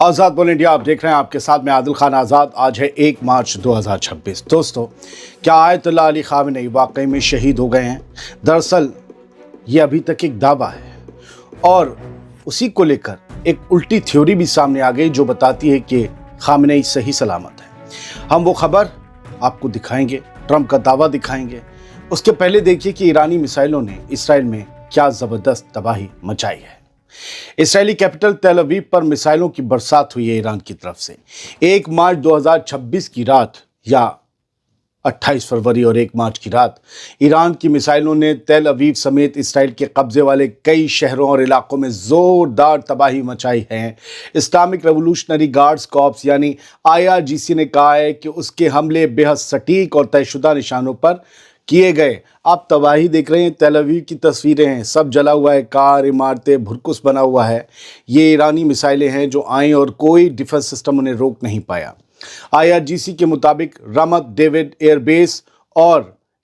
आज़ाद बोल इंडिया आप देख रहे हैं, आपके साथ में आदिल खान आज़ाद। आज है 1 मार्च 2026। दोस्तों, क्या आयतुल्लाह अली ख़ामेनी वाकई में शहीद हो गए हैं? दरअसल ये अभी तक एक दावा है और उसी को लेकर एक उल्टी थ्योरी भी सामने आ गई जो बताती है कि ख़ामेनी सही सलामत है। हम वो खबर आपको दिखाएंगे, ट्रंप का दावा दिखाएंगे। उसके पहले देखिए कि ईरानी मिसाइलों ने इसराइल में क्या ज़बरदस्त तबाही मचाई है। इसराइली कैपिटल तेल अवीव पर मिसाइलों की बरसात हुई है ईरान की तरफ से। 1 मार्च 2026 की रात या 28 फरवरी और 1 मार्च की रात ईरान की मिसाइलों ने तेल अवीव समेत इसराइल के कब्जे वाले कई शहरों और इलाकों में जोरदार तबाही मचाई है। इस्लामिक रेवोल्यूशनरी गार्ड्स कॉर्प्स यानी IRGC ने कहा है कि उसके हमले बेहद सटीक और तयशुदा निशानों पर किए गए। आप तबाही देख रहे हैं, तेल अवीव की तस्वीरें हैं, सब जला हुआ है, कार, इमारतें, भुरकुस बना हुआ है। ये ईरानी मिसाइलें हैं जो आईं और कोई डिफेंस सिस्टम उन्हें रोक नहीं पाया। IRGC के मुताबिक रमत डेविड एयरबेस और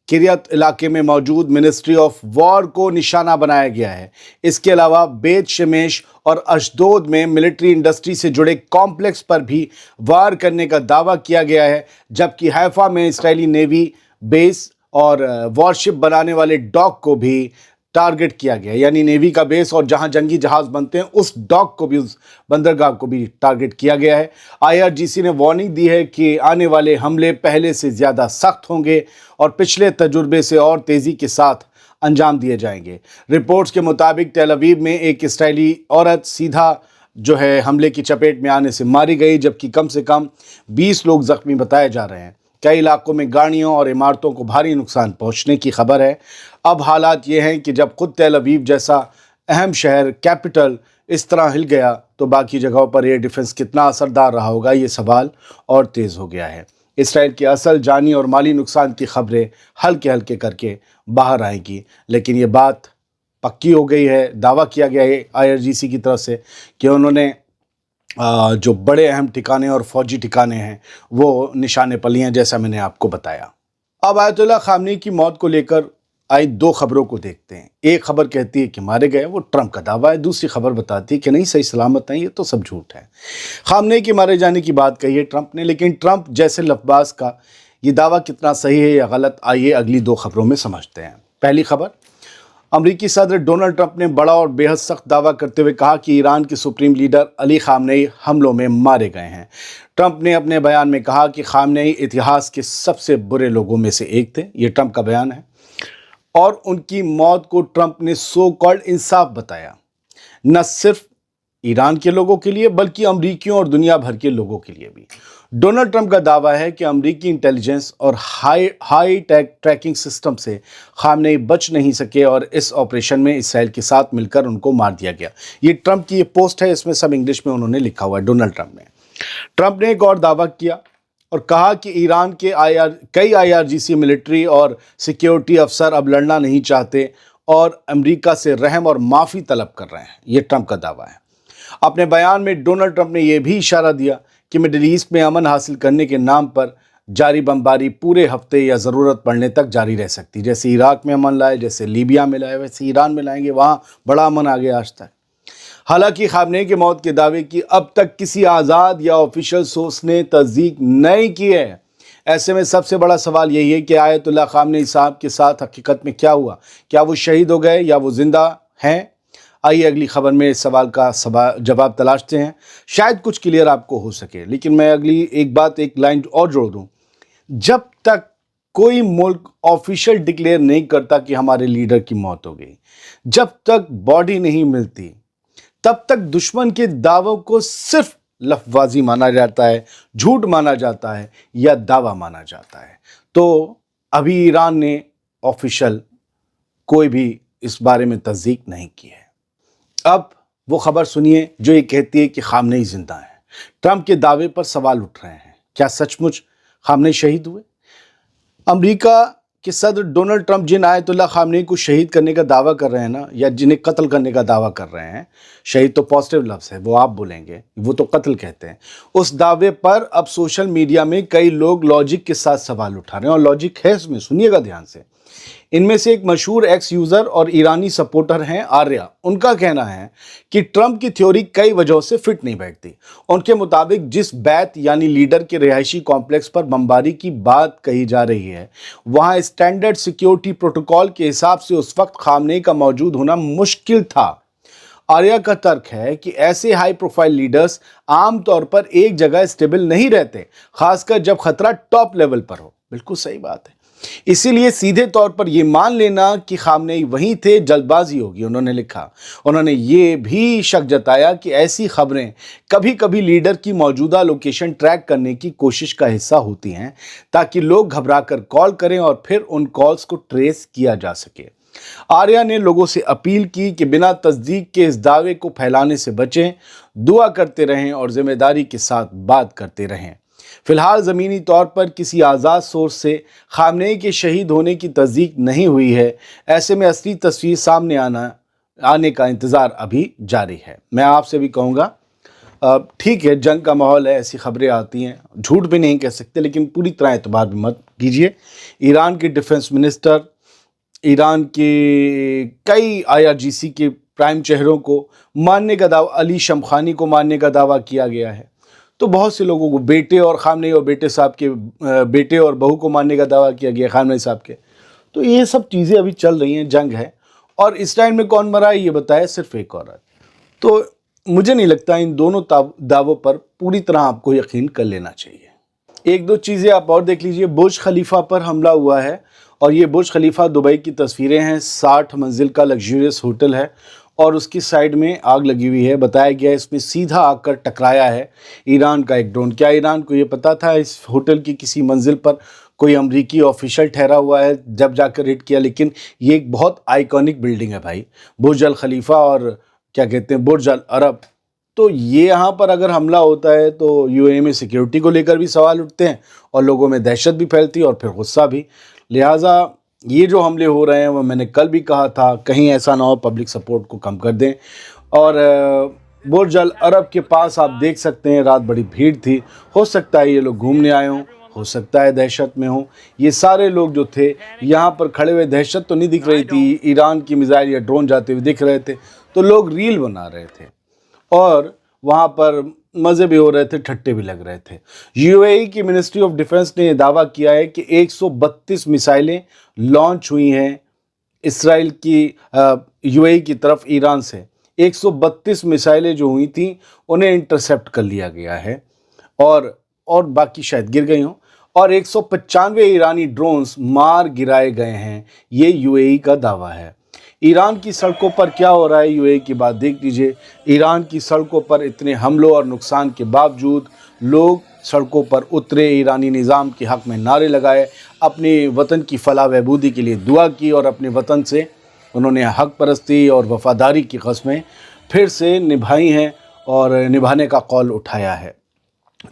किरियत इलाके में मौजूद मिनिस्ट्री ऑफ वॉर को निशाना बनाया गया है। इसके अलावा बेत शेमेश और अशदोद में मिलिट्री इंडस्ट्री से जुड़े कॉम्प्लेक्स पर भी वार करने का दावा किया गया है, जबकि हैफा में इसराइली नेवी बेस और वॉरशिप बनाने वाले डॉक को भी टारगेट किया गया। यानी नेवी का बेस और जहां जंगी जहाज बनते हैं उस डॉक को भी, उस बंदरगाह को भी टारगेट किया गया है। IRGC ने वार्निंग दी है कि आने वाले हमले पहले से ज़्यादा सख्त होंगे और पिछले तजुर्बे से और तेज़ी के साथ अंजाम दिए जाएंगे। रिपोर्ट्स के मुताबिक तेल अवीव में एक इस्राएली औरत सीधा जो है हमले की चपेट में आने से मारी गई, जबकि कम से कम 20 लोग जख्मी बताए जा रहे हैं। कई इलाकों में गाड़ियों और इमारतों को भारी नुकसान पहुंचने की खबर है। अब हालात ये हैं कि जब खुद तेल अवीव जैसा अहम शहर, कैपिटल इस तरह हिल गया तो बाकी जगहों पर एयर डिफेंस कितना असरदार रहा होगा, ये सवाल और तेज़ हो गया है। इसराइल के असल जानी और माली नुकसान की खबरें हल्के हल्के करके बाहर आएंगी, लेकिन ये बात पक्की हो गई है। दावा किया गया है IRGC की तरफ से कि उन्होंने जो बड़े अहम ठिकाने और फौजी ठिकाने हैं वो निशाने पर लिए हैं, जैसा मैंने आपको बताया। अब आयतुल्लाह ख़ामेनी की मौत को लेकर आई 2 खबरों को देखते हैं। एक खबर कहती है कि मारे गए, वो ट्रंप का दावा है। दूसरी खबर बताती है कि नहीं, सही सलामत नहीं, ये तो सब झूठ है। ख़ामेनी के मारे जाने की बात कही है ट्रंप ने, लेकिन ट्रंप जैसे लफबाज का ये दावा कितना सही है या गलत, आइए अगली 2 खबरों में समझते हैं। पहली खबर, अमरीकी सदर डोनाल्ड ट्रंप ने बड़ा और बेहद सख्त दावा करते हुए कहा कि ईरान के सुप्रीम लीडर अली ख़ामेनी हमलों में मारे गए हैं। ट्रंप ने अपने बयान में कहा कि ख़ामेनी इतिहास के सबसे बुरे लोगों में से एक थे। ये ट्रंप का बयान है और उनकी मौत को ट्रंप ने सो कॉल्ड इंसाफ बताया, न सिर्फ ईरान के लोगों के लिए बल्कि अमरीकियों और दुनिया भर के लोगों के लिए भी। डोनाल्ड ट्रंप का दावा है कि अमरीकी इंटेलिजेंस और हाई टेक ट्रैकिंग सिस्टम से ख़ामेनी बच नहीं सके और इस ऑपरेशन में इसराइल के साथ मिलकर उनको मार दिया गया। ये ट्रंप की ये पोस्ट है, इसमें सब इंग्लिश में उन्होंने लिखा हुआ है, डोनाल्ड ट्रंप ने एक और दावा किया और कहा कि ईरान के कई IRGC मिलिट्री और सिक्योरिटी अफसर अब लड़ना नहीं चाहते और अमेरिका से रहम और माफ़ी तलब कर रहे हैं। ये ट्रंप का दावा है। अपने बयान में डोनाल्ड ट्रंप ने यह भी इशारा दिया कि मिडिल ईस्ट में अमन हासिल करने के नाम पर जारी बमबारी पूरे हफ्ते या ज़रूरत पड़ने तक जारी रह सकती। जैसे इराक में अमन लाए, जैसे लीबिया में लाए, वैसे ईरान में लाएंगे। वहाँ बड़ा अमन आ गया आज तक। हालांकि ख़ामेनी की मौत के दावे की अब तक किसी आज़ाद या ऑफिशियल सोर्स ने तस्दीक नहीं की है। ऐसे में सबसे बड़ा सवाल यही है कि आयतुल्लाह ख़ामेनी साहब के साथ हकीकत में क्या हुआ? क्या वो शहीद हो गए या वो ज़िंदा हैं? आइए अगली खबर में इस सवाल का जवाब तलाशते हैं, शायद कुछ क्लियर आपको हो सके। लेकिन मैं अगली एक लाइन और जोड़ दूं, जब तक कोई मुल्क ऑफिशियल डिक्लेयर नहीं करता कि हमारे लीडर की मौत हो गई, जब तक बॉडी नहीं मिलती, तब तक दुश्मन के दावों को सिर्फ लफ्ज़बाजी माना जाता है, झूठ माना जाता है या दावा माना जाता है। तो अभी ईरान ने ऑफिशियल कोई भी इस बारे में तस्दीक नहीं की है। अब वो खबर सुनिए जो ये कहती है कि ख़ामेनी जिंदा है। ट्रंप के दावे पर सवाल उठ रहे हैं, क्या सचमुच ख़ामेनी शहीद हुए? अमेरिका के सदर डोनाल्ड ट्रंप जिन आयतुल्लाह ख़ामेनी को शहीद करने का दावा कर रहे हैं ना, या जिन्हें कत्ल करने का दावा कर रहे हैं, शहीद तो पॉजिटिव लफ्ज़ है, वो आप बोलेंगे, वो तो कत्ल कहते हैं, उस दावे पर अब सोशल मीडिया में कई लोग लॉजिक के साथ सवाल उठा रहे हैं। और लॉजिक है इसमें, सुनिएगा ध्यान से। इनमें से एक मशहूर एक्स यूज़र और ईरानी सपोर्टर हैं आर्या। उनका कहना है कि ट्रंप की थ्योरी कई वजहों से फिट नहीं बैठती। उनके मुताबिक जिस बैत यानी लीडर के रिहायशी कॉम्प्लेक्स पर बमबारी की बात कही जा रही है, वहां स्टैंडर्ड सिक्योरिटी प्रोटोकॉल के हिसाब से उस वक्त खामनेई का मौजूद होना मुश्किल था। आर्या का तर्क है कि ऐसे हाई प्रोफाइल लीडर्स आमतौर पर एक जगह स्टेबल नहीं रहते, खासकर जब खतरा टॉप लेवल पर हो। बिल्कुल सही बात है। इसीलिए सीधे तौर पर यह मान लेना कि खामनेई वहीं थे जल्दबाजी होगी। उन्होंने लिखा, उन्होंने ये भी शक जताया कि ऐसी खबरें कभी कभी लीडर की मौजूदा लोकेशन ट्रैक करने की कोशिश का हिस्सा होती हैं, ताकि लोग घबराकर कॉल करें और फिर उन कॉल्स को ट्रेस किया जा सके। आर्या ने लोगों से अपील की कि बिना तस्दीक के इस दावे को फैलाने से बचें, दुआ करते रहें और जिम्मेदारी के साथ बात करते रहें। फिलहाल ज़मीनी तौर पर किसी आज़ाद सोर्स से खामनेई के शहीद होने की तस्दीक नहीं हुई है। ऐसे में असली तस्वीर सामने आने का इंतज़ार अभी जारी है। मैं आपसे भी कहूँगा, ठीक है, जंग का माहौल है, ऐसी खबरें आती हैं, झूठ भी नहीं कह सकते, लेकिन पूरी तरह एतबार भी मत कीजिए। ईरान के डिफेंस मिनिस्टर, ईरान के कई IRGC के प्राइम चेहरों को मारने का दावा, अली शमखानी को मारने का दावा किया गया है। तो बहुत से लोगों को, बेटे और खामनेई और बेटे साहब के बेटे और बहू को मारने का दावा किया गया खामनेई साहब के। तो ये सब चीज़ें अभी चल रही हैं, जंग है। और इसराइल में कौन मरा है ये बताए, सिर्फ एक औरत। तो मुझे नहीं लगता इन दोनों दावों पर पूरी तरह आपको यकीन कर लेना चाहिए। एक दो चीज़ें आप और देख लीजिए। बुर्ज खलीफा पर हमला हुआ है, और ये बुर्ज खलीफा दुबई की तस्वीरें हैं। 60 मंजिल का लग्जूरियस होटल है और उसकी साइड में आग लगी हुई है। बताया गया है इसमें सीधा आकर टकराया है ईरान का एक ड्रोन। क्या ईरान को ये पता था इस होटल की किसी मंजिल पर कोई अमरीकी ऑफिशियल ठहरा हुआ है? जब जाकर हिट किया। लेकिन ये एक बहुत आइकॉनिक बिल्डिंग है भाई, बुर्ज अल खलीफा, और क्या कहते हैं, बुर्ज अल अरब। तो ये यहाँ पर अगर हमला होता है तो UAE में सिक्योरिटी को लेकर भी सवाल उठते हैं और लोगों में दहशत भी फैलती है और फिर गुस्सा भी। लिहाजा ये जो हमले हो रहे हैं, वो मैंने कल भी कहा था, कहीं ऐसा ना हो पब्लिक सपोर्ट को कम कर दें। और बुर्ज अल अरब के पास आप देख सकते हैं रात बड़ी भीड़ थी। हो सकता है ये लोग घूमने आए हों, हो सकता है दहशत में हों। ये सारे लोग जो थे यहाँ पर खड़े हुए, दहशत तो नहीं दिख रही थी, ईरान की मिसाइल या ड्रोन जाते हुए दिख रहे थे, तो लोग रील बना रहे थे और वहाँ पर मज़े भी हो रहे थे, ठट्टे भी लग रहे थे। UAE की मिनिस्ट्री ऑफ डिफेंस ने दावा किया है कि 132 मिसाइलें लॉन्च हुई हैं इसराइल की UAE की तरफ ईरान से। 132 मिसाइलें जो हुई थी उन्हें इंटरसेप्ट कर लिया गया है और बाकी शायद गिर गई हों, और 195 ईरानी ड्रोन्स मार गिराए गए हैं। ये UAE का दावा है। ईरान की सड़कों पर क्या हो रहा है, UAE की बात देख लीजिए। ईरान की सड़कों पर इतने हमलों और नुकसान के बावजूद लोग सड़कों पर उतरे, ईरानी निज़ाम के हक़ में नारे लगाए, अपने वतन की फलाह बहबूदी के लिए दुआ की और अपने वतन से उन्होंने हक़ परस्ती और वफ़ादारी की क़स्में फिर से निभाई हैं और निभाने का कौल उठाया है।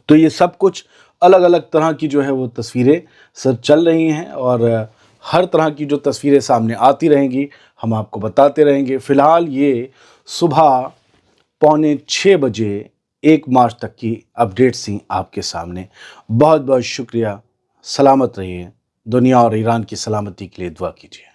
तो ये सब कुछ अलग अलग तरह की जो है वो तस्वीरें सब चल रही हैं और हर तरह की जो तस्वीरें सामने आती रहेंगी हम आपको बताते रहेंगे। फ़िलहाल ये सुबह 5:45 बजे 1 मार्च तक की अपडेट्स थी आपके सामने। बहुत बहुत शुक्रिया। सलामत रहिए। दुनिया और ईरान की सलामती के लिए दुआ कीजिए।